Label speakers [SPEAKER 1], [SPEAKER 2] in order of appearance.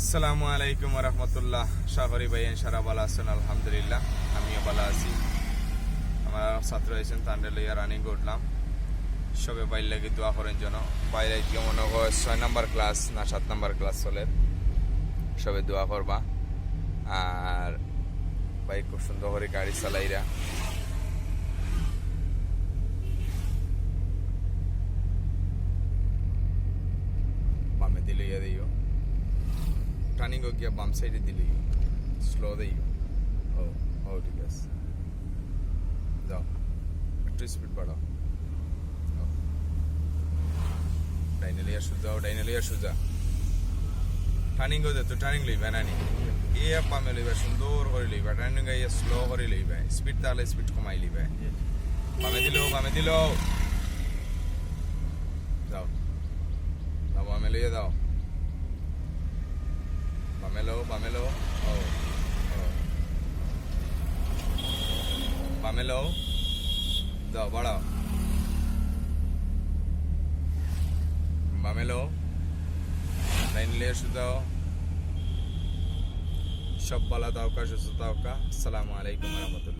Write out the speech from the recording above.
[SPEAKER 1] আসসালামু আলাইকুম রহমতুল্লাহ। শাহরি ভাই সারা ভালো আছেন? আলহামদুলিল্লাহ, আমিও ভালো আছি। আমার ছাত্র হয়েছেন তান্ডে লইয়া রানিং করলাম। সবে বাইর লাগে দোয়া করেন যেন বাইরে গিয়ে মনে হয় 6 নম্বর ক্লাস না 7 নম্বর ক্লাস চলে, সবে দোয়া করবা। আর ভাই খুব সুন্দর করে গাড়ি চালাইরা, বামে দিলে ইয়া দিও, টার্নিং গিয়া বাম সাইডে দিলে স্লো দিও। ও ও ঠিক আছে, যাও একটু স্পিড বাড়াও। ডাইনালিয়া সুজাও, ডাইনালিয়া সুজা। টার্নিং দে তো টার্নিং লইবা নানি, ইয়া বামে লইবা, সুন্দর করে লইবা। টার্নিং ইয়া স্লো করে লইবা, স্পিড তাহলে স্পিড কমাই লইবা। বামে দিলো, বামে দিলো, যাও যাও, বামে লইয়া দাও, বামে লো, বামে লো। ও বামে লো, যাও বাড়াও, বামে লো, লাইন লিয়ে সুজাও। সব বালা দাওকা, সুস্থ দাওকা। আসসালামু আলাইকুম রহমতুল্লাহ।